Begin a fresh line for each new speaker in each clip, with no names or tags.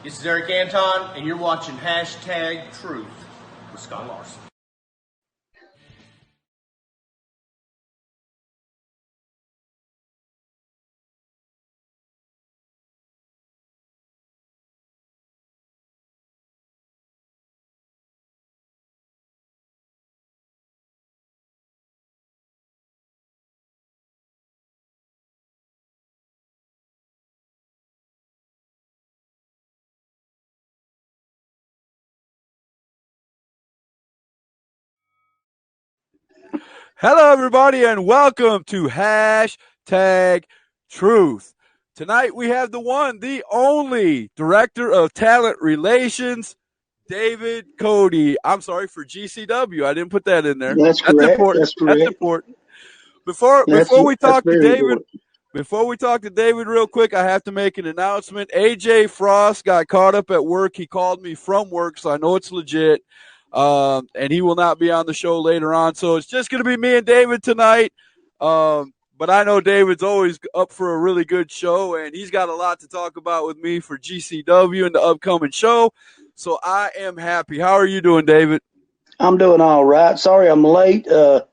This is Eric Anton, and you're watching Hashtag Truth with Scott Larson.
Hello, everybody, and welcome to Hashtag Truth. Tonight we have the one, the only Director of Talent Relations, David Cody. I'm sorry for GCW. I didn't put that in there.
That's correct.
Important.
That's correct.
That's important. Before we talk to David, real quick, I have to make an announcement. AJ Frost got caught up at work. He called me from work, so I know it's legit. And he will not be on the show later on. So it's just going to be me and David tonight. But I know David's always up for a really good show, and he's got a lot to talk about with me for GCW and the upcoming show. So I am happy. How are you doing, David?
I'm doing all right. Sorry I'm late. Like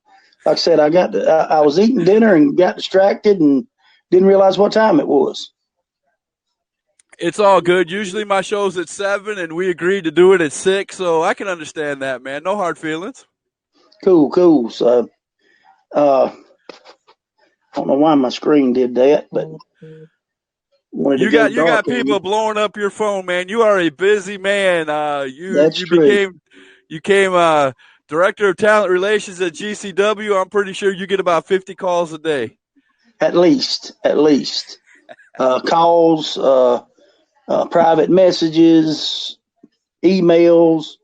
I said, I was eating dinner and got distracted and didn't realize what time it was.
It's all good. Usually my show's at 7, and we agreed to do it at 6, so I can understand that, man. No hard feelings.
Cool. So, I don't know why my screen did that, but
you got people blowing up your phone, man. You are a busy man. You became Director of Talent Relations at GCW. I'm pretty sure you get about 50 calls a day.
At least. Calls, private messages, emails,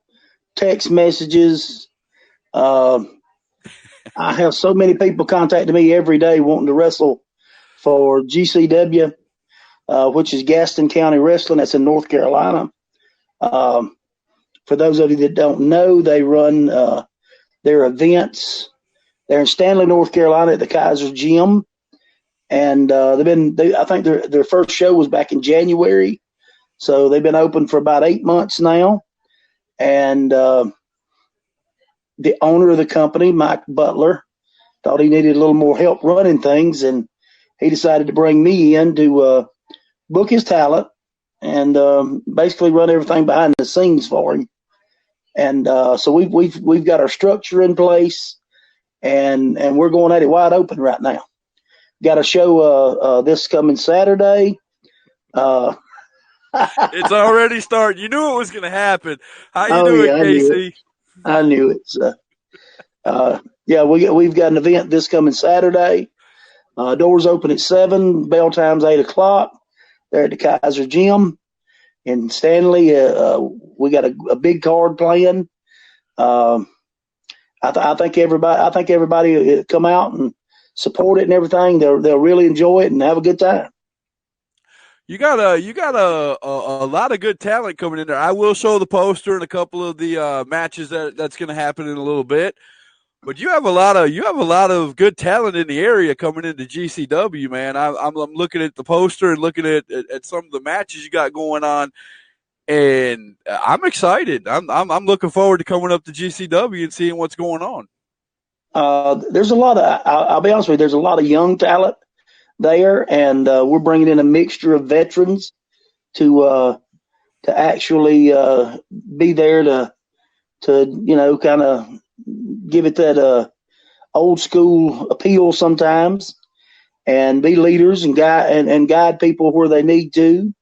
text messages. I have so many people contacting me every day wanting to wrestle for GCW, which is Gaston County Wrestling. That's in North Carolina. For those of you that don't know, they run their events. They're in Stanley, North Carolina at the Kaiser Gym. And I think their first show was back in January. So they've been open for about 8 months now. And the owner of the company, Mike Butler, thought he needed a little more help running things. And he decided to bring me in to book his talent and basically run everything behind the scenes for him. And so we've got our structure in place, and we're going at it wide open right now. Got a show this coming Saturday.
It's already starting. You knew it was going to happen. How you doing, Casey?
I knew it. So, we've got an event this coming Saturday. Doors open at 7. Bell time's 8 o'clock. They're at the Kaiser Gym in Stanley. We got a big card playing. I think everybody come out and support it and everything. They'll really enjoy it and have a good time.
You got a lot of good talent coming in there. I will show the poster and a couple of the matches that's going to happen in a little bit. But you have a lot of good talent in the area coming into GCW, man. I'm looking at the poster and looking at some of the matches you got going on, and I'm excited. I'm looking forward to coming up to GCW and seeing what's going on.
There's a lot of I'll be honest with you. There's a lot of young talent there, and we're bringing in a mixture of veterans to actually be there to kind of give it that old school appeal sometimes, and be leaders and guide people where they need to.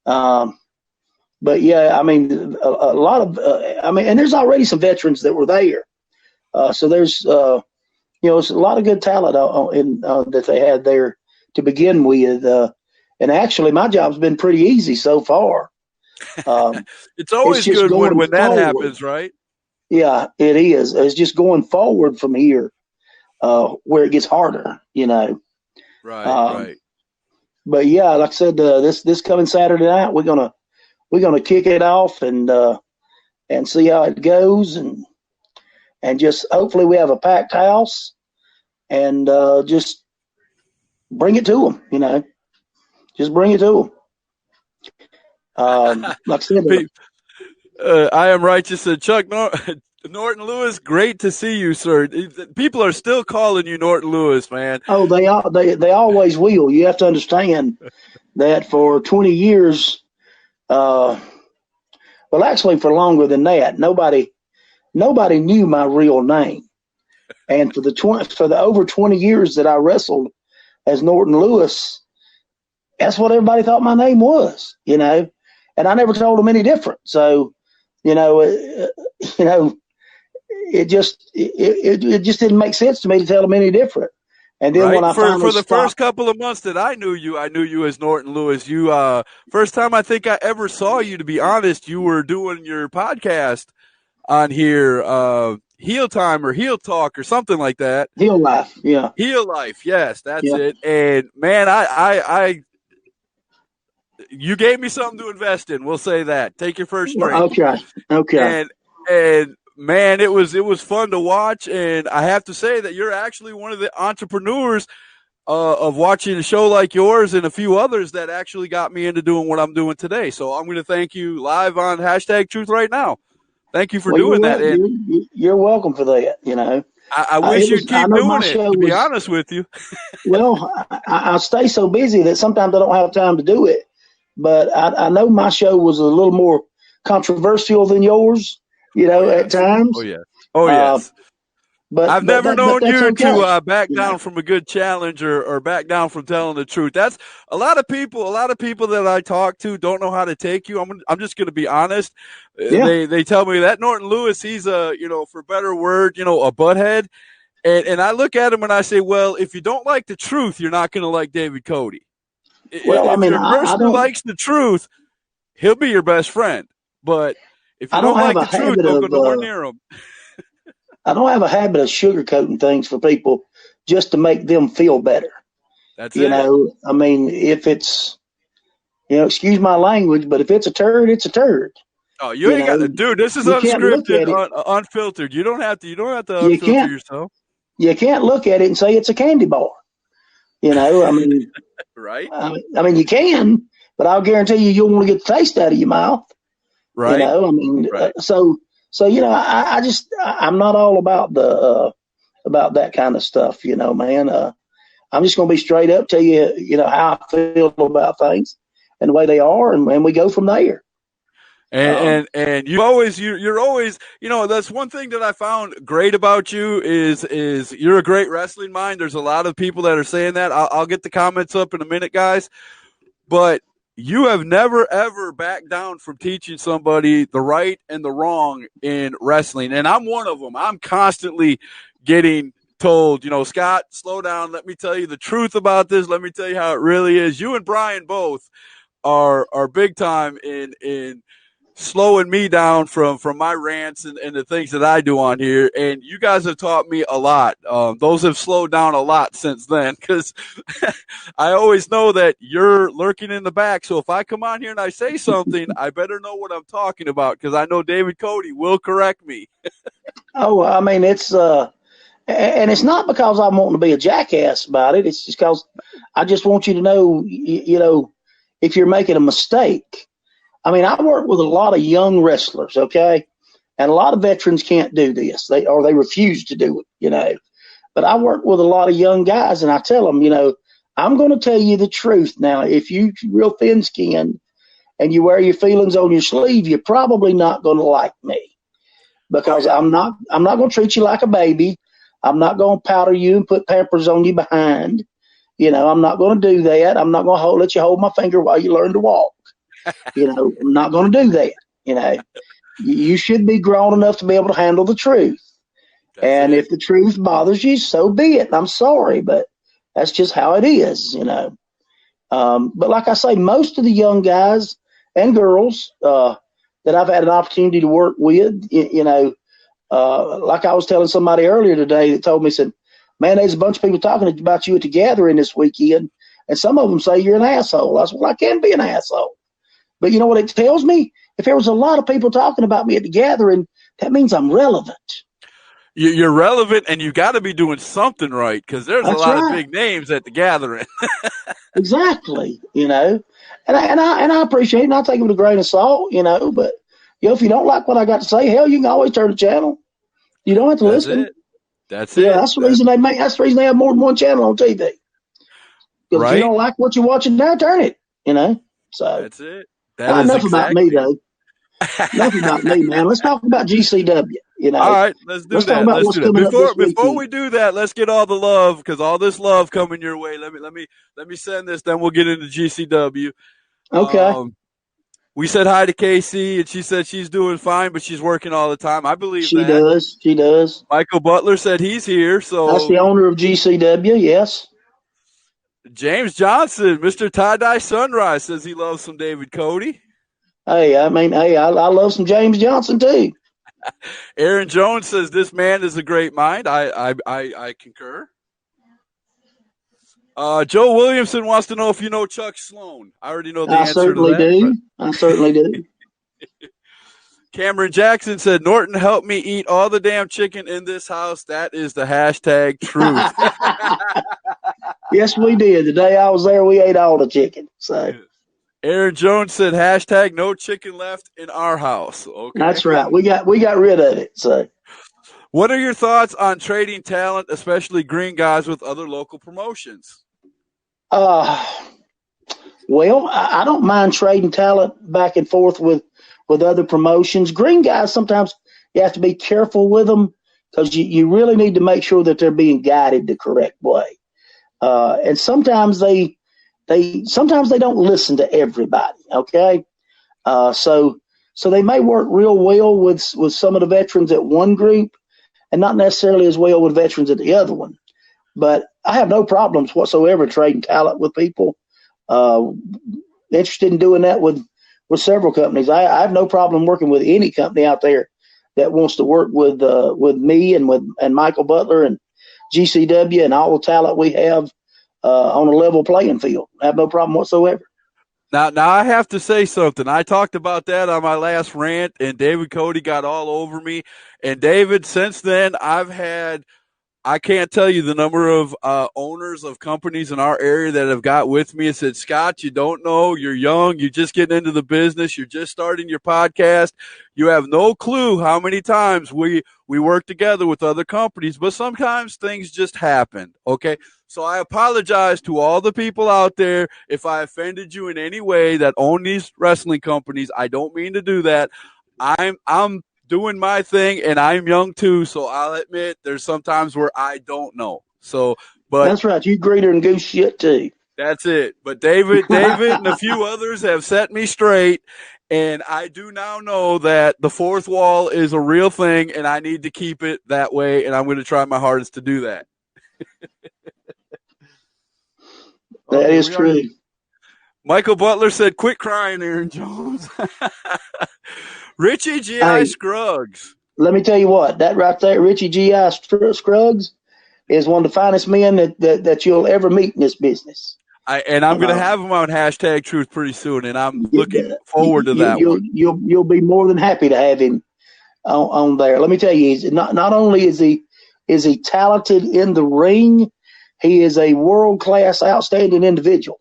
But yeah, I mean, a lot of and there's already some veterans that were there, so there's it's a lot of good talent that they had there to begin with. And actually, my job's been pretty easy so far.
It's always good when that happens, right?
Yeah, it is. It's just going forward from here, where it gets harder,
Right.
But yeah, like I said, this coming Saturday night, we're gonna kick it off and see how it goes, and just hopefully we have a packed house, and just bring it to them, Just bring it to them. Like I said,
I am righteous. Chuck Norton Lewis, great to see you, sir. People are still calling you Norton Lewis, man.
Oh, they always will. You have to understand that for 20 years, well, actually for longer than that, nobody knew my real name. And for the over 20 years that I wrestled as Norton Lewis, that's what everybody thought my name was, and I never told them any different. So, it just didn't make sense to me to tell them any different. And then when I
for the first couple of months that I knew you as Norton Lewis. You first time I think I ever saw you, to be honest, you were doing your podcast on here, Heel Time or Heel Talk or something like that.
Heel Life, yeah.
Heel Life, yes, that's it. And man, I you gave me something to invest in. We'll say that. Take your first drink.
Okay.
And man, it was fun to watch, and I have to say that you're actually one of the entrepreneurs of watching a show like yours and a few others that actually got me into doing what I'm doing today. So I'm going to thank you live on #Truth right now. Thank you for doing that.
You're welcome for that.
I wish you'd keep doing it, to be honest with you.
Well, I stay so busy that sometimes I don't have time to do it. But I know my show was a little more controversial than yours, at times.
Oh, yes.
But
I've never known you
okay.
to back down from a good challenge or back down from telling the truth. That's a lot of people that I talk to don't know how to take you. I'm just going to be honest.
Yeah.
They tell me that Norton Lewis, he's for better word, a butthead. And I look at him and I say, well, if you don't like the truth, you're not going to like David Cody.
Well,
if you're a person who likes the truth, he'll be your best friend. But if you don't like the truth, don't go nowhere near him.
I don't have a habit of sugarcoating things for people just to make them feel better.
That's it.
I mean, if it's, excuse my language, but if it's a turd, it's a turd.
Oh, you ain't got to, dude. This is unscripted, unfiltered. You don't have to unfilter yourself.
You can't look at it and say it's a candy bar. I mean,
right?
I mean, you can, but I'll guarantee you'll want to get the taste out of your mouth.
Right.
I mean,
right.
So I'm not all about about that kind of stuff, man. I'm just going to be straight up, tell you, how I feel about things and the way they are, and we go from there.
And you're always, that's one thing that I found great about you is you're a great wrestling mind. There's a lot of people that are saying that. I'll get the comments up in a minute, guys, but you have never, ever backed down from teaching somebody the right and the wrong in wrestling. And I'm one of them. I'm constantly getting told, Scott, slow down. Let me tell you the truth about this. Let me tell you how it really is. You and Brian both are big time in slowing me down from my rants and the things that I do on here. And you guys have taught me a lot. Those have slowed down a lot since then, because I always know that you're lurking in the back. So if I come on here and I say something, I better know what I'm talking about, because I know David Cody will correct me.
Oh, I mean, it's and it's not because I'm wanting to be a jackass about it. It's just because I just want you to know, if you're making a mistake. I mean, I work with a lot of young wrestlers, okay? And a lot of veterans can't do this. They refuse to do it, But I work with a lot of young guys, and I tell them, I'm going to tell you the truth. Now, if you're real thin-skinned and you wear your feelings on your sleeve, you're probably not going to like me, because I'm not going to treat you like a baby. I'm not going to powder you and put Pampers on you behind. I'm not going to do that. I'm not going to let you hold my finger while you learn to walk. I'm not going to do that. You should be grown enough to be able to handle the truth. If the truth bothers you, so be it. I'm sorry, but that's just how it is, But like I say, most of the young guys and girls that I've had an opportunity to work with, like I was telling somebody earlier today that told me, said, man, there's a bunch of people talking about you at the gathering this weekend, and some of them say you're an asshole. I said, well, I can be an asshole. But you know what it tells me? If there was a lot of people talking about me at the gathering, that means I'm relevant.
you're relevant, and you got to be doing something right because there's a lot of big names at the gathering.
Exactly, and I appreciate it, and I take it with a grain of salt, but if you don't like what I got to say, hell, you can always turn the channel. You don't have to listen.
That's it.
That's the reason that's the reason they have more than one channel on TV. Because if you don't like what you're watching now, turn it. So
that's it.
Enough about me, though. Enough about me, man. Let's talk about GCW.
All right, let's do that. Let's do that. Before we do that, let's get all the love because all this love coming your way. Let me send this. Then we'll get into GCW.
Okay.
We said hi to Casey, and she said she's doing fine, but she's working all the time. I believe
she does. She does.
Michael Butler said he's here. So
that's the owner of GCW. Yes.
James Johnson, Mr. Tie-Dye Sunrise, says he loves some David Cody.
Hey, I love some James Johnson too.
Aaron Jones says this man is a great mind. I concur. Joe Williamson wants to know if you know Chuck Sloan. I already know the answer to that.
I certainly do.
Cameron Jackson said, Norton helped me eat all the damn chicken in this house. That is the hashtag truth.
Yes, we did. The day I was there, we ate all the chicken. So
Aaron Jones said, hashtag no chicken left in our house. Okay.
That's right. We got rid of it. So
what are your thoughts on trading talent, especially green guys, with other local promotions?
Well, I don't mind trading talent back and forth with other promotions. Green guys, sometimes you have to be careful with them because you really need to make sure that they're being guided the correct way. And sometimes they don't listen to everybody. Okay. So they may work real well with some of the veterans at one group and not necessarily as well with veterans at the other one. But I have no problems whatsoever trading talent with people. Interested in doing that with several companies. I have no problem working with any company out there that wants to work with me and Michael Butler and GCW and all the talent we have on a level playing field. I have no problem whatsoever.
Now I have to say something. I talked about that on my last rant, and David Cody got all over me. And David, since then, I can't tell you the number of owners of companies in our area that have got with me and said, Scott, you don't know, you're young, you're just getting into the business, you're just starting your podcast. You have no clue how many times we work together with other companies, but sometimes things just happen, okay? So I apologize to all the people out there if I offended you in any way that own these wrestling companies. I don't mean to do that. I'm doing my thing, and I'm young too, so I'll admit there's some times where I don't know. But
that's right. You greater than goose shit too.
That's it. But David and a few others have set me straight, and I do now know that the fourth wall is a real thing, and I need to keep it that way, and I'm going to try my hardest to do that.
That is true.
Michael Butler said, quit crying, Aaron Jones. Richie G.I. Scruggs.
Let me tell you what, that right there, Richie G.I. Scruggs, is one of the finest men that you'll ever meet in this business.
I'm going to have him on hashtag truth pretty soon, and I'm looking forward to that one.
You'll be more than happy to have him on there. Let me tell you, he's not only is he talented in the ring, he is a world-class, outstanding individual.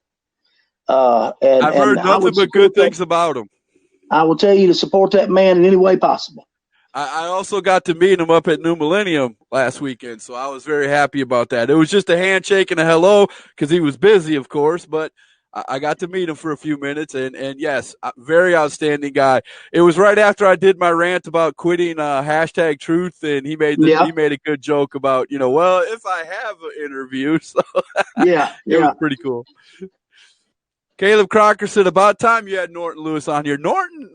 I've heard nothing but good things about him.
I will tell you to support that man in any way possible.
I also got to meet him up at New Millennium last weekend, so I was very happy about that. It was just a handshake and a hello because he was busy, of course, but I got to meet him for a few minutes, and yes, very outstanding guy. It was right after I did my rant about quitting hashtag truth, and he made a good joke about, well, if I have an interview, so it was pretty cool. Caleb Crocker said, about time you had Norton Lewis on here. Norton.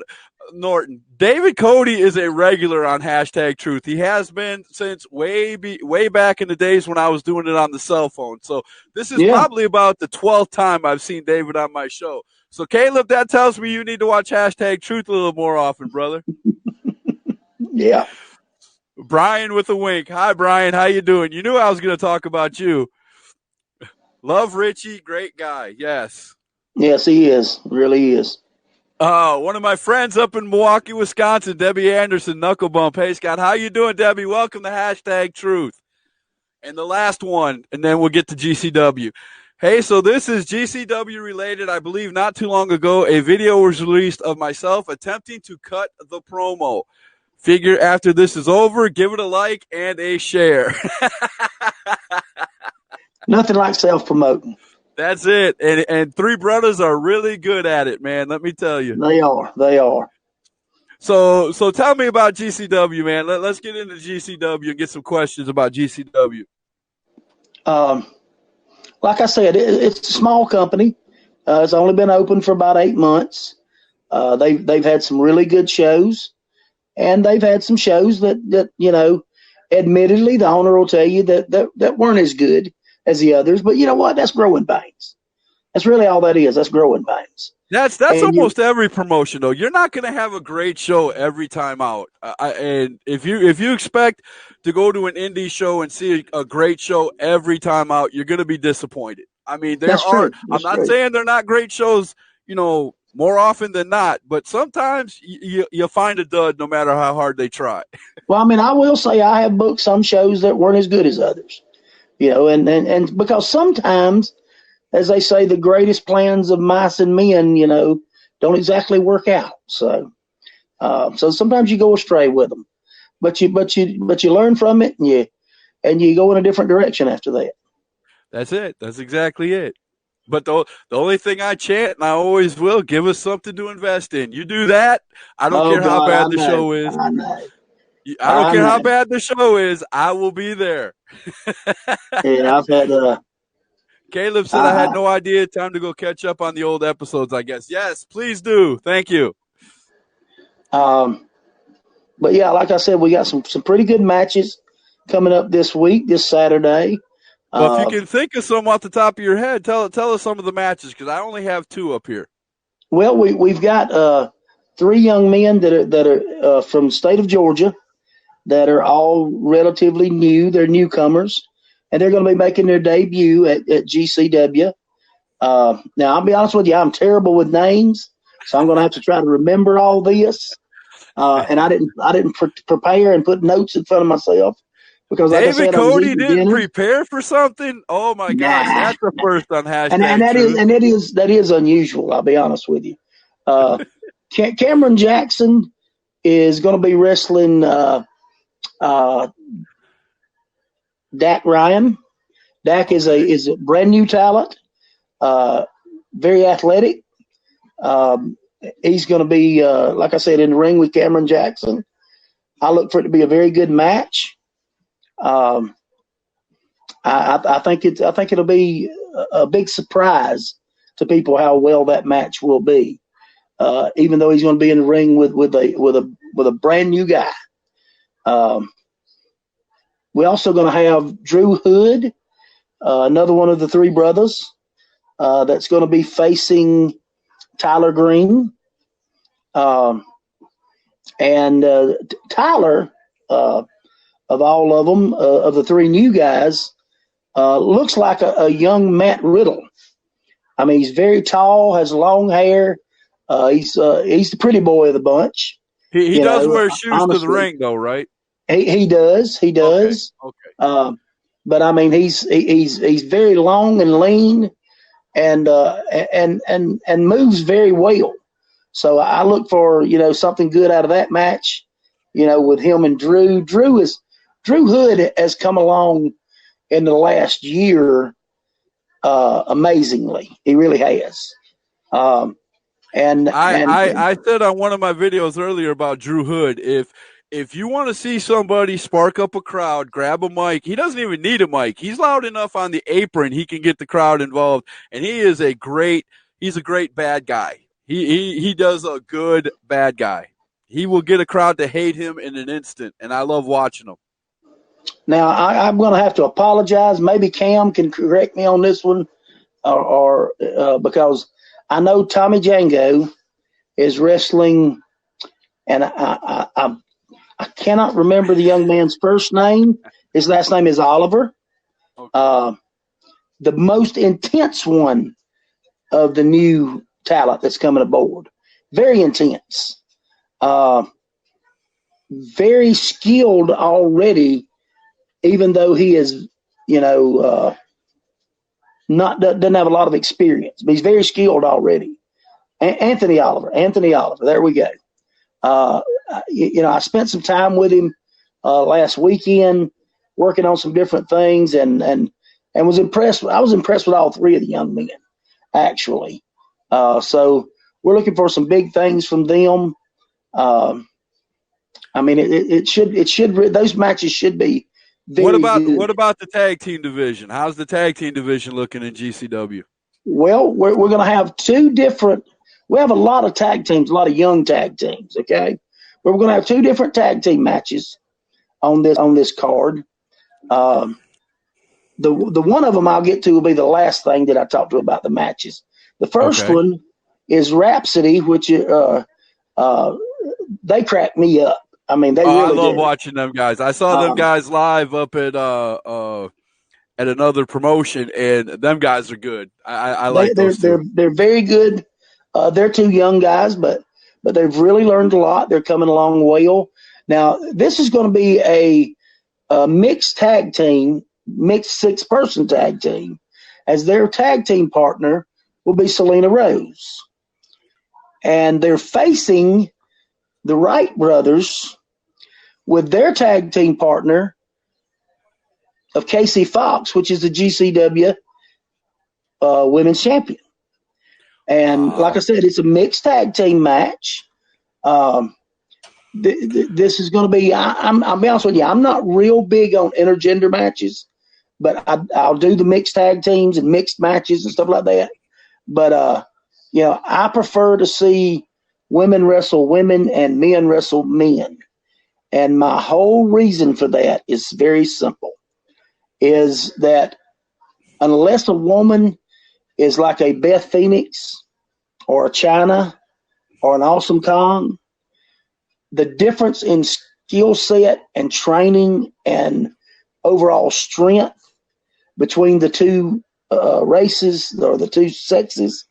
David Cody is a regular on hashtag truth. He has been since way back in the days when I was doing it on the cell phone. So this is probably about the 12th time I've seen David on my show. So Caleb, that tells me you need to watch hashtag truth a little more often, brother.
Yeah.
Brian with a wink. Hi, Brian. How you doing? You knew I was going to talk about you. Love Richie. Great guy. Yes.
Yes, he is. Really is.
One of my friends up in Milwaukee, Wisconsin, Debbie Anderson, Knuckle Bump. Hey, Scott, how you doing, Debbie? Welcome to Hashtag Truth. And the last one, and then we'll get to GCW. Hey, so this is GCW related. I believe not too long ago, a video was released of myself attempting to cut the promo. Figure after this is over, give it a like and a share.
Nothing like self-promoting.
That's it. And three brothers are really good at it, man. Let me tell you.
They are.
So tell me about GCW, man. Let's get into GCW and get some questions about GCW.
Like I said, it's a small company. It's only been open for about 8 months. They've had some really good shows, and they've had some shows that admittedly, the owner will tell you that weren't as good as the others. But you know what? That's growing pains. That's really all that is. That's growing pains.
That's almost every promotion, though. You're not going to have a great show every time out. And if you expect to go to an indie show and see a great show every time out, you're going to be disappointed. I mean, I'm not saying they're not great shows, more often than not, but sometimes you find a dud no matter how hard they try.
Well, I mean, I will say I have booked some shows that weren't as good as others, and because sometimes, as they say, the greatest plans of mice and men, don't exactly work out. So sometimes you go astray with them, but you learn from it, and you go in a different direction after that.
That's it. That's exactly it. But the only thing I chant, and I always will, give us something to invest in. You do that, I don't care how bad the show is. I don't care how bad the show is. I will be there.
Yeah, I've had.
Caleb said I had no idea. Time to go catch up on the old episodes, I guess. Yes, please do. Thank you.
But yeah, like I said, we got some pretty good matches coming up this Saturday.
Well, if you can think of some off the top of your head, tell us some of the matches, because I only have 2 up here.
Well, we've got 3 young men that are from the state of Georgia that are all relatively new. They're newcomers. And they're going to be making their debut at GCW. Now, I'll be honest with you, I'm terrible with names, so I'm going to have to try to remember all this. And I didn't prepare and put notes in front of myself because, like
David Cody didn't prepare for something. Oh my gosh, that's the first on Hashtag.
And that is unusual. I'll be honest with you. Cameron Jackson is going to be wrestling. Dak Ryan. Dak is a brand new talent, very athletic. He's going to be, like I said, in the ring with Cameron Jackson. I look for it to be a very good match. I think it'll be a big surprise to people how well that match will be. Even though he's going to be in the ring with a brand new guy. We're also going to have Drew Hood, another one of the 3 brothers, that's going to be facing Tyler Green. And Tyler, of all of them, of the 3 new guys, looks like a young Matt Riddle. I mean, he's very tall, has long hair. He's the pretty boy of the bunch.
He does wear shoes honestly, to the ring, though, right?
He does. Okay. But I mean, he's very long and lean, and moves very well. So I look for something good out of that match. With him and Drew. Drew Hood has come along in the last year amazingly. He really has. And
I said on one of my videos earlier about Drew Hood, if you want to see somebody spark up a crowd, grab a mic. He doesn't even need a mic. He's loud enough on the apron. He can get the crowd involved. And he's a great bad guy. He does a good bad guy. He will get a crowd to hate him in an instant. And I love watching him.
Now I'm going to have to apologize. Maybe Cam can correct me on this one or because I know Tommy Django is wrestling and I cannot remember the young man's first name. His last name is Oliver. Okay. The most intense one of the new talent that's coming aboard very intense, very skilled already, even though he is, doesn't have a lot of experience, but he's very skilled already. Anthony Oliver. There we go. I spent some time with him last weekend, working on some different things, and was impressed. I was impressed with all three of the young men, actually. So we're looking for some big things from them. It should those matches should be very good.
What about the tag team division? How's the tag team division looking in GCW?
Well, we're going to have two different. We have a lot of tag teams, a lot of young tag teams. Okay, but we're going to have two different tag team matches on this card. The one of them I'll get to will be the last thing that I talked to about the matches. The first one is Rhapsody, which they crack me up. I mean, they really
I love watching them guys. I saw them guys live up at another promotion, and them guys are good. I like those two.
They're very good. They're two young guys, but they've really learned a lot. They're coming along well. Now, this is going to be a mixed tag team, mixed 6-person tag team, as their tag team partner will be Selena Rose. And they're facing the Wright brothers with their tag team partner of Casey Fox, which is the GCW women's champion. And like I said, it's a mixed tag team match. This is going to be, I'll be honest with you, I'm not real big on intergender matches, but I'll do the mixed tag teams and mixed matches and stuff like that. But, I prefer to see women wrestle women and men wrestle men. And my whole reason for that is very simple, is that unless a woman is like a Beth Phoenix or a Chyna or an Awesome Kong, the difference in skill set and training and overall strength between the two races or the two sexes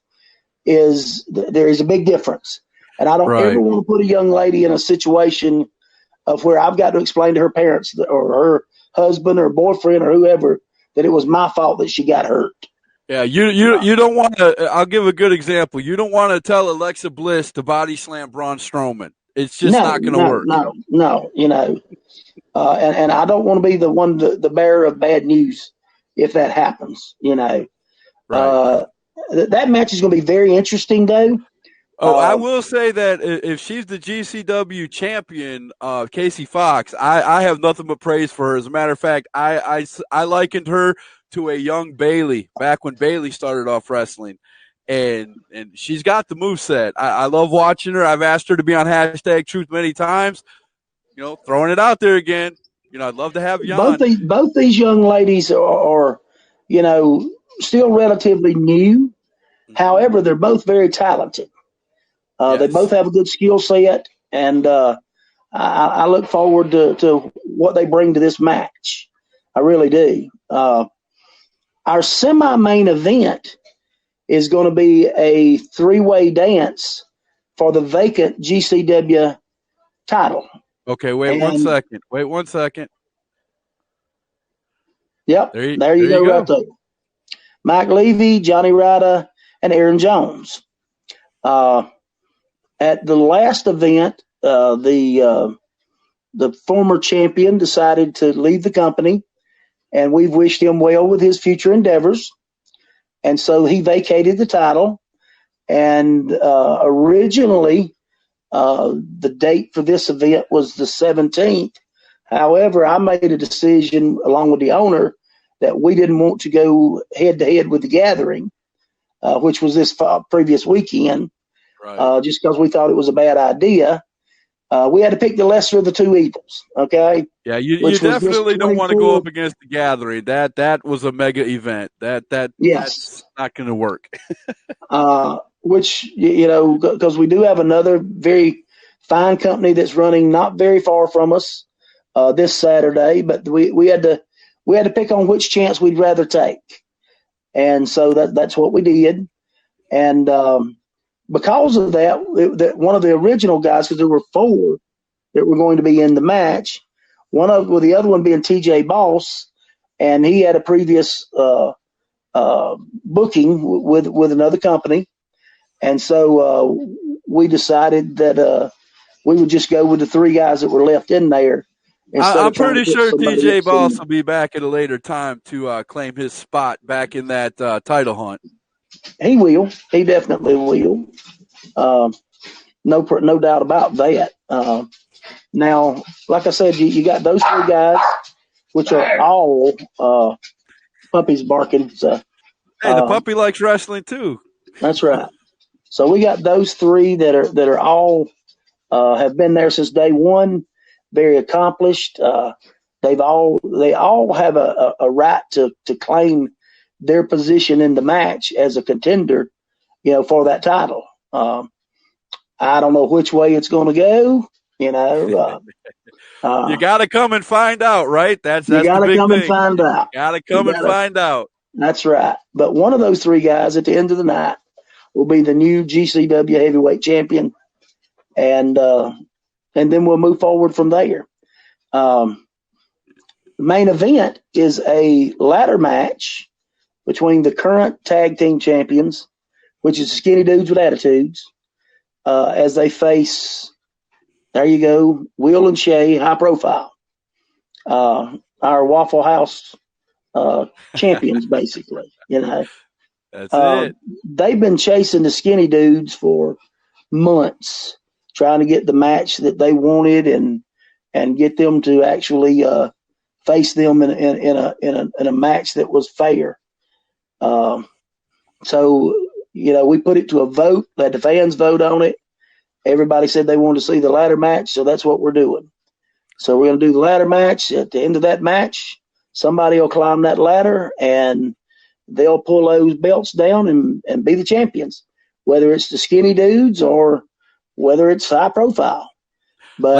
there is a big difference. And I don't ever want to put a young lady in a situation of where I've got to explain to her parents or her husband or boyfriend or whoever that it was my fault that she got hurt.
Yeah, you don't want to. I'll give a good example. You don't want to tell Alexa Bliss to body slam Braun Strowman. It's just not going to work.
No. And I don't want to be the one, the bearer of bad news if that happens. That match is going to be very interesting, though.
I will say that if she's the GCW champion, Casey Fox, I have nothing but praise for her. As a matter of fact, I likened her to a young Bayley back when Bayley started off wrestling. And she's got the moveset. I love watching her. I've asked her to be on #Truth many times. Throwing it out there again. I'd love to have you on.
Both these young ladies are still relatively new. However, they're both very talented. Yes. They both have a good skill set, and I look forward to what they bring to this match. I really do. Our semi-main event is going to be a 3-way dance for the vacant GCW title.
Okay, wait one second.
Yep, there you go. Right there. Mike Levy, Johnny Ryder, and Aaron Jones. At the last event, the former champion decided to leave the company, and we've wished him well with his future endeavors. And so he vacated the title. And originally, the date for this event was the 17th. However, I made a decision along with the owner that we didn't want to go head-to-head with the Gathering, which was this previous weekend, just because we thought it was a bad idea. We had to pick the lesser of the two evils, okay?
Yeah, you definitely don't want to go up against the Gathering. That was a mega event. That's not going to work.
Which, because we do have another very fine company that's running not very far from us this Saturday, but we had to pick on which chance we'd rather take. And so that's what we did. And because of that, one of the original guys, because there were 4 that were going to be in the match, the other one being TJ Boss, and he had a previous booking with another company, and so we decided that we would just go with the 3 guys that were left in there.
I'm pretty sure TJ Boss will be back at a later time to claim his spot back in that title hunt.
He will. He definitely will. No doubt about that. Now, like I said, you got those 3 guys, which are all puppies barking. So,
hey, the puppy likes wrestling too.
That's right. So we got those 3 that are all have been there since day one, very accomplished. They all have a right to claim their position in the match as a contender, for that title. I don't know which way it's going to go. You
got to come and find out, right? That's
you got
to
come and find out.
Got to come and find out.
That's right. But one of those 3 guys at the end of the night will be the new GCW heavyweight champion, and then we'll move forward from there. The main event is a ladder match between the current tag team champions, which is the Skinny Dudes with Attitudes, as they face, there you go, Will and Shay, high profile, our Waffle House champions, basically.
That's it.
They've been chasing the Skinny Dudes for months, trying to get the match that they wanted and get them to actually face them in a match that was fair. So we put it to a vote, let the fans vote on it. Everybody said they wanted to see the ladder match, so that's what we're doing. So we're going to do the ladder match. At the end of that match, somebody will climb that ladder and they'll pull those belts down and be the champions, whether it's the Skinny Dudes or whether it's high profile. But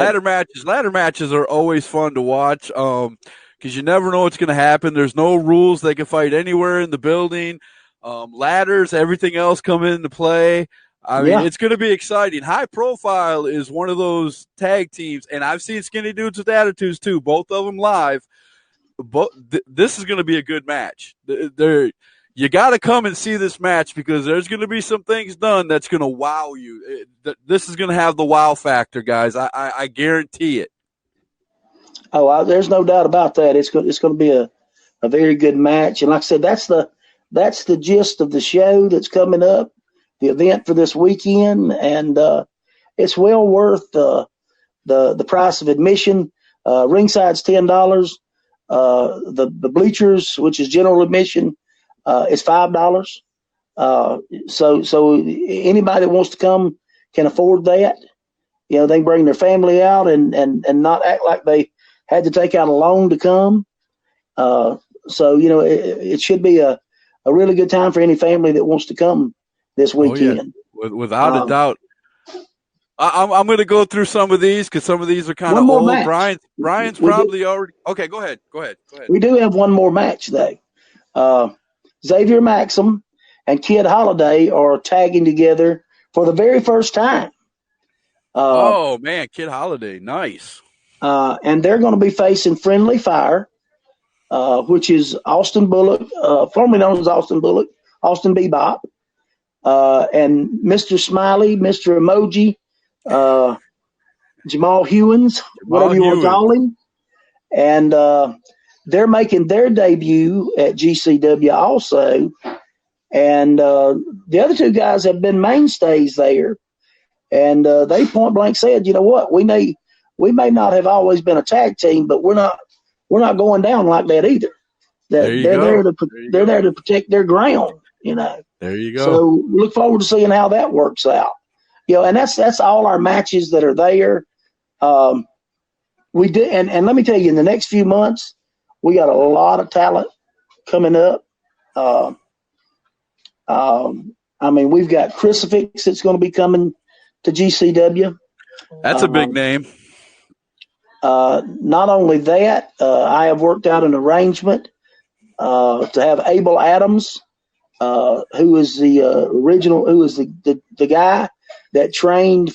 ladder matches are always fun to watch because you never know what's going to happen. There's no rules. They can fight anywhere in the building. Ladders, everything else come into play. I mean, It's going to be exciting. High Profile is one of those tag teams, and I've seen Skinny Dudes with Attitudes too, both of them live. This is going to be a good match. You got to come and see this match because there's going to be some things done that's going to wow you. This is going to have the wow factor, guys. I guarantee it.
Oh, there's no doubt about that. It's going to be a very good match, and like I said, that's the gist of the show that's coming up, the event for this weekend, and it's well worth the price of admission. Ringside's $10. The bleachers, which is general admission, is $5. So anybody that wants to come can afford that. They can bring their family out and not act like they had to take out a loan to come. It should be a really good time for any family that wants to come this weekend.
Oh, yeah. Without a doubt. I'm going to go through some of these because some of these are kind of old.
Match.
Brian's probably already. Okay, go ahead.
We do have one more match though. Xavier Maxim and Kid Holiday are tagging together for the very first time.
Oh man, Kid Holiday, nice.
And they're going to be facing Friendly Fire, which is Austin Bullock, formerly known as Austin Bullock, Austin Bebop, and Mr. Smiley, Mr. Emoji. Jamal Hewins, whatever you want to call him. And they're making their debut at GCW also. And the other 2 guys have been mainstays there. And they point blank said, you know what, we may not have always been a tag team, but we're not going down like that either. They're there to protect their ground,
There you go.
So we look forward to seeing how that works out. And that's all our matches that are there. We did, and let me tell you, in the next few months, we got a lot of talent coming up. We've got Crucifix that's going to be coming to GCW.
That's a big name.
Not only that, I have worked out an arrangement to have Abel Adams who is the original, who is the guy that trained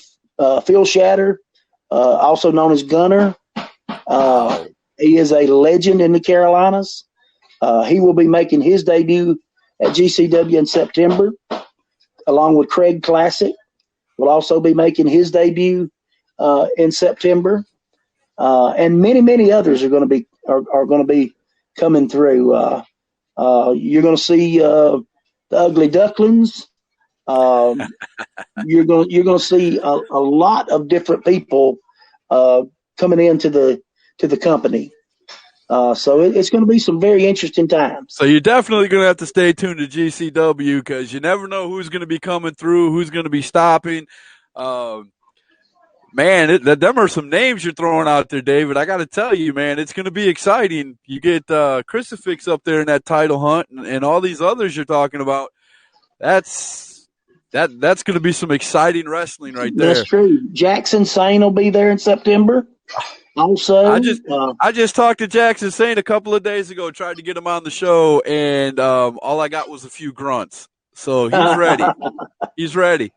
Phil Shatter, also known as Gunner. He is a legend in the Carolinas. He will be making his debut at GCW in September, along with Craig Classic. Will also be making his debut in September, and many others are going to be coming through. You're going to see the Ugly Ducklings. You're going to see a lot of different people coming into the company. So it's going to be some very interesting times.
So you're definitely going to have to stay tuned to GCW because you never know who's going to be coming through, who's going to be stopping. Man, them are some names you're throwing out there, David. I got to tell you, man, it's going to be exciting. You get Crucifix up there in that title hunt, and all these others you're talking about. That's going to be some exciting wrestling right there.
That's true. Jackson Sane will be there in September. Also,
I just talked to Jackson Sane a couple of days ago, tried to get him on the show, and all I got was a few grunts. So he's ready. He's ready.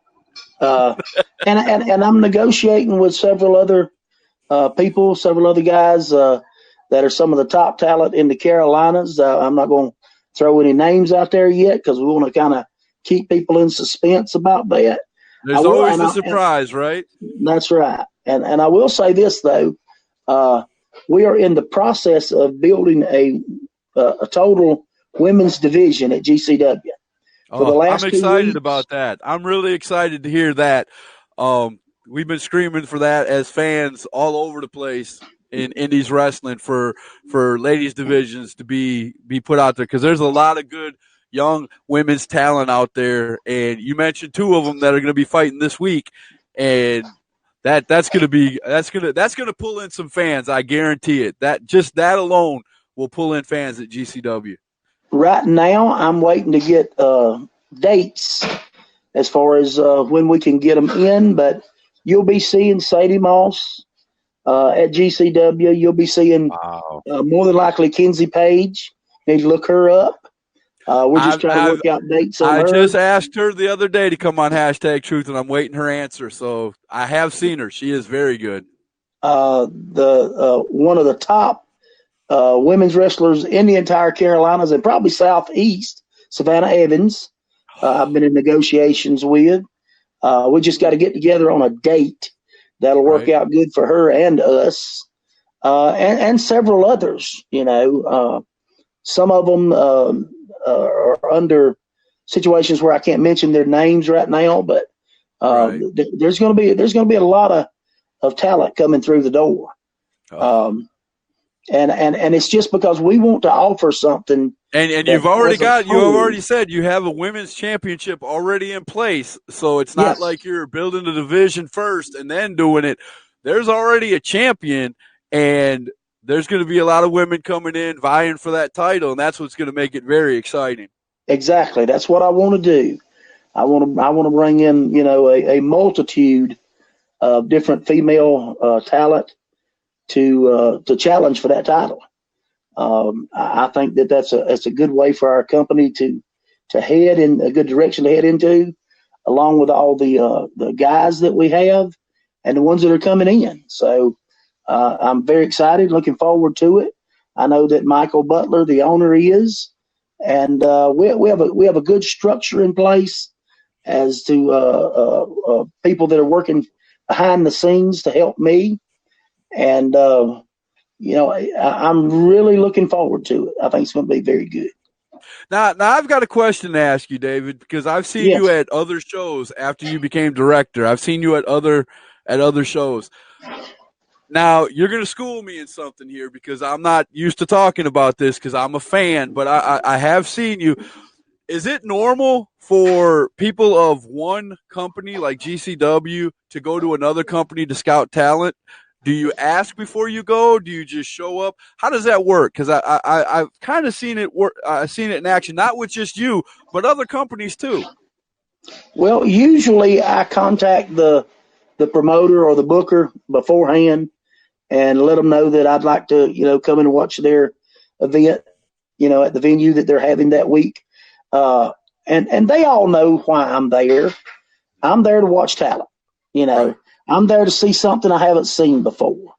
And I'm negotiating with several other people, several other guys that are some of the top talent in the Carolinas. I'm not going to throw any names out there yet because we want to kind of keep people in suspense about that.
There's always a surprise, right?
That's right. And I will say this though, we are in the process of building a total women's division at GCW.
I'm excited about that. I'm really excited to hear that. We've been screaming for that as fans all over the place in Indies wrestling for ladies divisions to be put out there because there's a lot of good young women's talent out there, and you mentioned two of them that are going to be fighting this week, and that's going to pull in some fans. I guarantee it. That alone will pull in fans at GCW.
Right now, I'm waiting to get dates as far as when we can get them in, but you'll be seeing Sadie Moss at GCW. You'll be seeing more than likely Kenzie Page. Need to look her up. We're just trying to work out dates on her.
I just asked her the other day to come on #Truth, and I'm waiting her answer. So I have seen her. She is very good.
One of the top women's wrestlers in the entire Carolinas and probably Southeast, Savannah Evans. I've been in negotiations with. We just got to get together on a date that'll work out good for her and us, and several others. Some of them are under situations where I can't mention their names right now, but there's going to be a lot of talent coming through the door. And it's just because we want to offer something.
And you've already said you have a women's championship already in place. So it's not like you're building the division first and then doing it. There's already a champion, and there's going to be a lot of women coming in vying for that title, and that's what's going to make it very exciting. Exactly.
That's what I want to do. I want to bring in, a multitude of different female talent to challenge for that title. I think that's a good way for our company to head in a good direction to head into, along with all the guys that we have and the ones that are coming in. So I'm very excited, looking forward to it. I know that Michael Butler, the owner, is, and we have a good structure in place as to people that are working behind the scenes to help me. And, I'm really looking forward to it. I think it's going to be very good.
Now I've got a question to ask you, David, because I've seen you at other shows after you became director. I've seen you at other shows. Now, you're going to school me in something here because I'm not used to talking about this because I'm a fan, but I have seen you. Is it normal for people of one company like GCW to go to another company to scout talent? Do you ask before you go? Do you just show up? How does that work? Because I've kind of seen it work. I've seen it in action, not with just you, but other companies too.
Well, usually I contact the promoter or the booker beforehand and let them know that I'd like to, come in and watch their event, at the venue that they're having that week. and they all know why I'm there. I'm there to watch talent.
Right.
I'm there to see something I haven't seen before.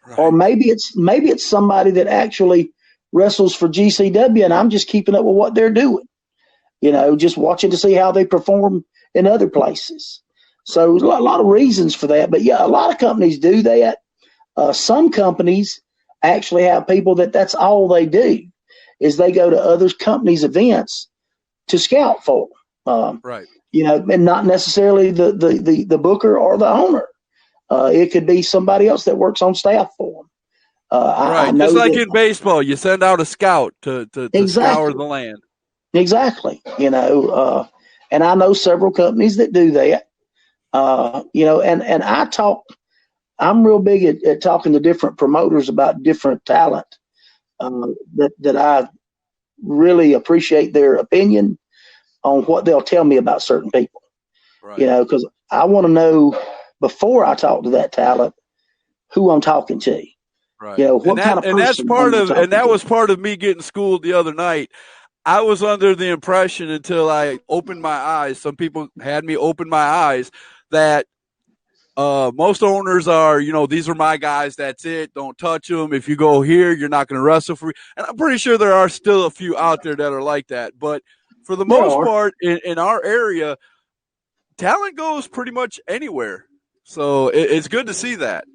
Right.
Or maybe it's somebody that actually wrestles for GCW, and I'm just keeping up with what they're doing. Just watching to see how they perform in other places. So there's a lot of reasons for that. But yeah, a lot of companies do that. Some companies actually have people that's all they do is they go to other companies' events to scout for them.
Right.
And not necessarily the booker or the owner. It could be somebody else that works on staff for them.
Right.
I know
just like in baseball, you send out a scout to scour the land.
Exactly. And I know several companies that do that. And I'm real big at talking to different promoters about different talent that I really appreciate their opinion on what they'll tell me about certain people.
Right.
Because I want to know before I talk to that talent who I'm talking to.
Right.
What kind of person
that was part of me getting schooled the other night. I was under the impression until I opened my eyes. Some people had me open my eyes that most owners are, these are my guys. That's it. Don't touch them. If you go here, you're not going to wrestle for me. And I'm pretty sure there are still a few out there that are like that. But for the most part, in our area, talent goes pretty much anywhere. So it's good to see that.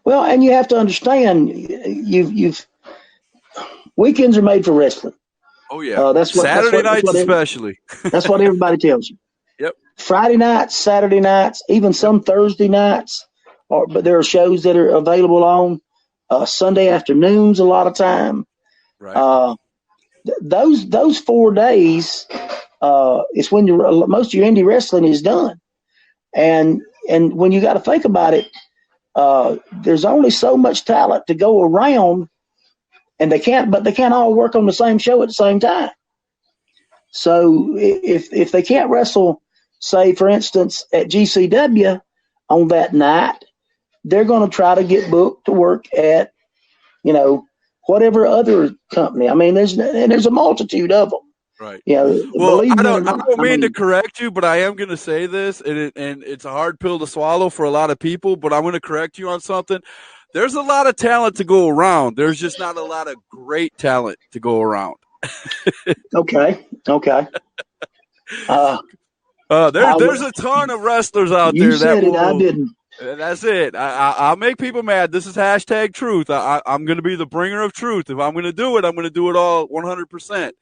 Well, and you have to understand, you've weekends are made for wrestling.
Oh yeah, Saturday nights especially.
That's what everybody tells you.
Yep.
Friday nights, Saturday nights, even some Thursday nights, but there are shows that are available on Sunday afternoons a lot of time.
Right.
Those 4 days is when most of your indie wrestling is done, and when you got to think about it, there's only so much talent to go around, and they can't all work on the same show at the same time. So if they can't wrestle, say for instance at GCW on that night, they're going to try to get booked to work at whatever other company. I mean, there's a multitude of them.
Right.
Well,
I don't mean to correct you, but I am going to say this, and it's a hard pill to swallow for a lot of people, but I'm going to correct you on something. There's a lot of talent to go around. There's just not a lot of great talent to go around.
Okay.
There's a ton of wrestlers out there.
You said it, I didn't.
That's it. I'll make people mad. This is hashtag truth. I'm going to be the bringer of truth. If I'm going to do it, I'm going to do it all 100%.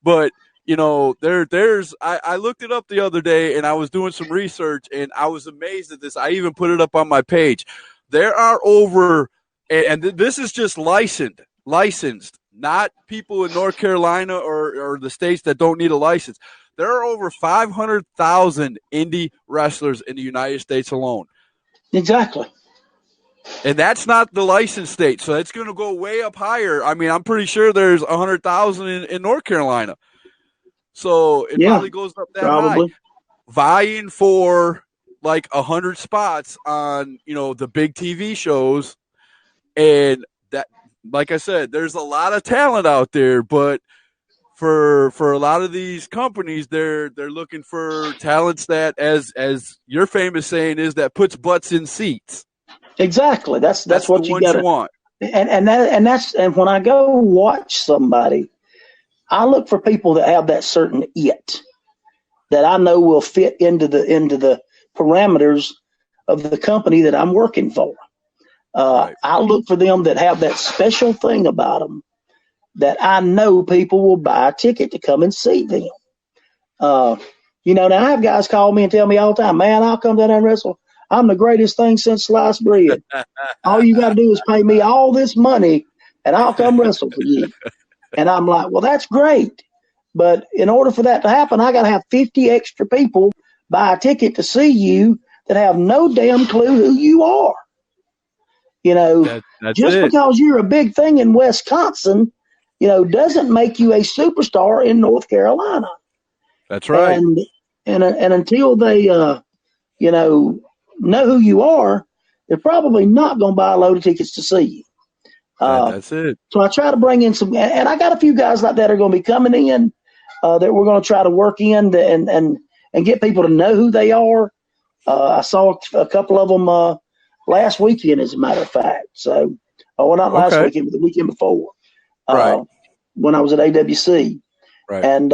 But, I looked it up the other day and I was doing some research and I was amazed at this. I even put it up on my page. There are over, and this is just licensed, not people in North Carolina or the states that don't need a license. There are over 500,000 indie wrestlers in the United States alone.
Exactly.
And that's not the licensed state, so it's going to go way up higher. I mean, I'm pretty sure there's 100,000 in North Carolina. So it probably goes up that high. Vying for like 100 spots on, the big TV shows. And that, like I said, there's a lot of talent out there, but for a lot of these companies, they're looking for talents that, as your famous saying is, that puts butts in seats.
Exactly. That's what you
want.
And when I go watch somebody, I look for people that have that certain it that I know will fit into the parameters of the company that I'm working for.
Right. I
look for them that have that special thing about them that I know people will buy a ticket to come and see them. Now I have guys call me and tell me all the time, man, I'll come down there and wrestle. I'm the greatest thing since sliced bread. All you got to do is pay me all this money and I'll come wrestle for you. And I'm like, well, that's great. But in order for that to happen, I got to have 50 extra people buy a ticket to see you that have no damn clue who you are. Because you're a big thing in Wisconsin, doesn't make you a superstar in North Carolina.
That's right.
And until they, know who you are, they're probably not going to buy a load of tickets to see you.
That's it.
So I try to bring in some, and I got a few guys like that are going to be coming in. that we're going to try to work in and get people to know who they are. I saw a couple of them last weekend, as a matter of fact. So, well, not last weekend, but the weekend before, when I was at AWC.
Right.
And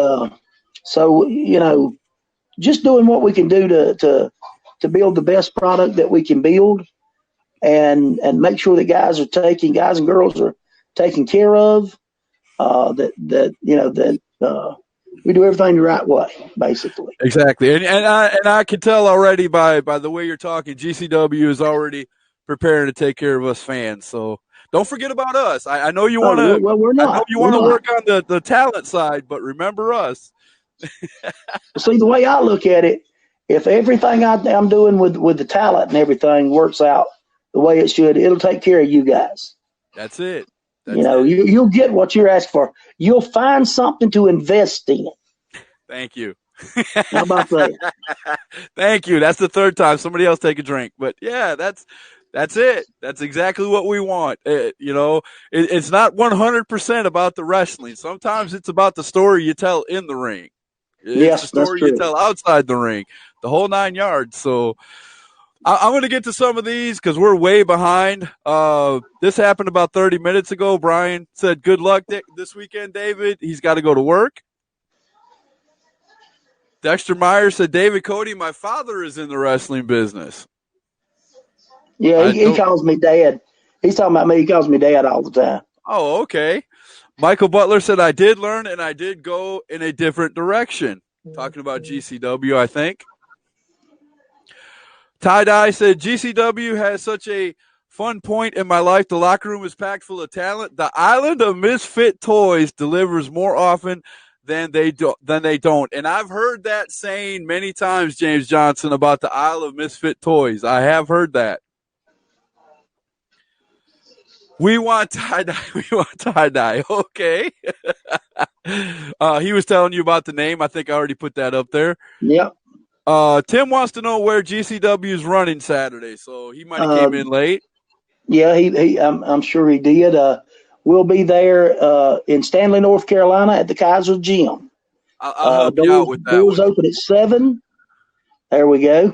so, just doing what we can do to build the best product that we can build, and make sure that guys and girls are taken care of. We do everything the right way, basically.
Exactly, and I can tell already by the way you're talking, GCW is already preparing to take care of us fans. So don't forget about us. I know you want to.
Well, we're not.
I know you want to work on the talent side, but remember us.
See, the way I look at it, if everything I'm doing with the talent and everything works out the way it should, it'll take care of you guys.
That's it.
You'll get what you're asking for. You'll find something to invest in.
Thank you.
How about that?
Thank you. That's the third time. Somebody else take a drink. But yeah, that's it. That's exactly what we want. It's not 100% about the wrestling. Sometimes it's about the story you tell in the ring. It's the story you tell outside the ring, the whole 9 yards. So I'm going to get to some of these because we're way behind. This happened about 30 minutes ago. Brian said, good luck this weekend, David. He's got to go to work. Dexter Meyer said, David Cody, my father is in the wrestling business.
Yeah, he calls me Dad. He's talking about me. He calls me Dad all the time.
Oh, okay. Michael Butler said, I did learn and I did go in a different direction. Talking about GCW, I think. Tie-Dye said, GCW has such a fun point in my life. The locker room is packed full of talent. The island of misfit toys delivers more often than they don't. And I've heard that saying many times, James Johnson, about the Isle of Misfit Toys. I have heard that. We want tie-dye. We want tie-dye. Okay. He was telling you about the name. I think I already put that up there.
Yep.
Tim wants to know where GCW is running Saturday, so he might have came in late.
Yeah, I'm sure he did. We'll be there in Stanley, North Carolina, at the Kaiser Gym.
I'll help you out with that.
Doors open at 7. There we go.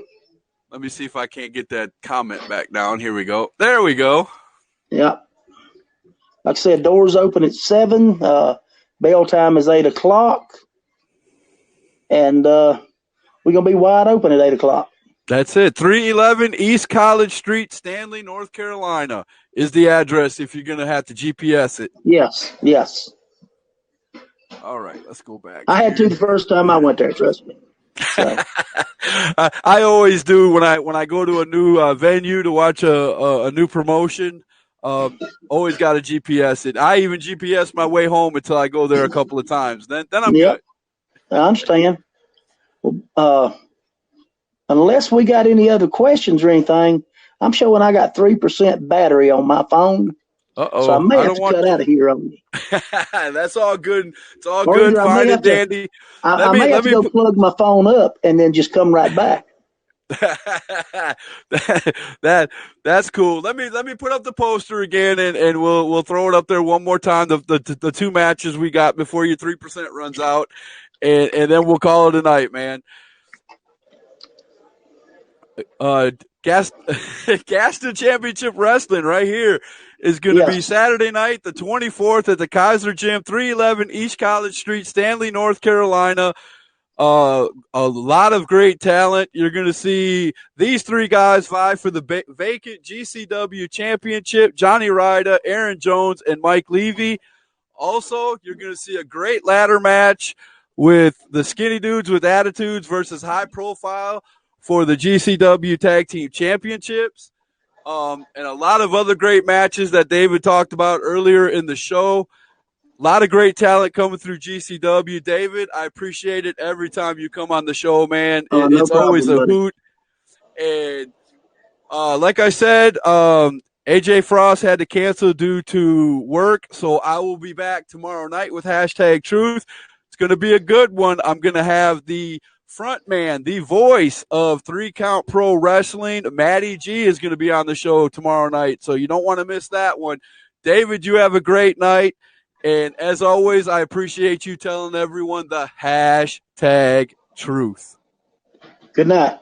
Let me see if I can't get that comment back down. Here we go. There we go.
Yep. Like I said, doors open at 7. Bell time is 8 o'clock. And we're going to be wide open at 8 o'clock.
That's it. 311 East College Street, Stanley, North Carolina is the address if you're going to have to GPS it.
Yes.
All right, let's go back.
I had to the first time I went there, trust me. So.
I always do when I go to a new venue to watch a new promotion. Always got to GPS it. I even GPS my way home until I go there a couple of times. Then I'm good.
I understand. Unless we got any other questions or anything, I'm showing I got 3% battery on my phone.
Uh-oh.
So I may have to cut out of here on you.
That's all good. It's all good. Fine and dandy.
I may have to go plug my phone up and then just come right back.
That's cool. Let me put up the poster again and we'll throw it up there one more time. The two matches we got before your 3% runs out, and then we'll call it a night, man. Gaston Championship Wrestling right here is going to be Saturday night, the 24th at the Kaiser Gym, 311 East College Street, Stanley, North Carolina. A lot of great talent. You're going to see these three guys vie for the vacant GCW championship: Johnny Ryder, Aaron Jones, and Mike Levy. Also, you're going to see a great ladder match with the Skinny Dudes with Attitudes versus High Profile for the GCW Tag Team Championships. And a lot of other great matches that David talked about earlier in the show. A lot of great talent coming through GCW. David, I appreciate it every time you come on the show, man. It's always a hoot. And like I said, AJ Frost had to cancel due to work, so I will be back tomorrow night with #Truth. It's going to be a good one. I'm going to have the front man, the voice of 3 Count Pro Wrestling, Matty G, is going to be on the show tomorrow night, so you don't want to miss that one. David, you have a great night. And as always, I appreciate you telling everyone the hashtag truth.
Good night.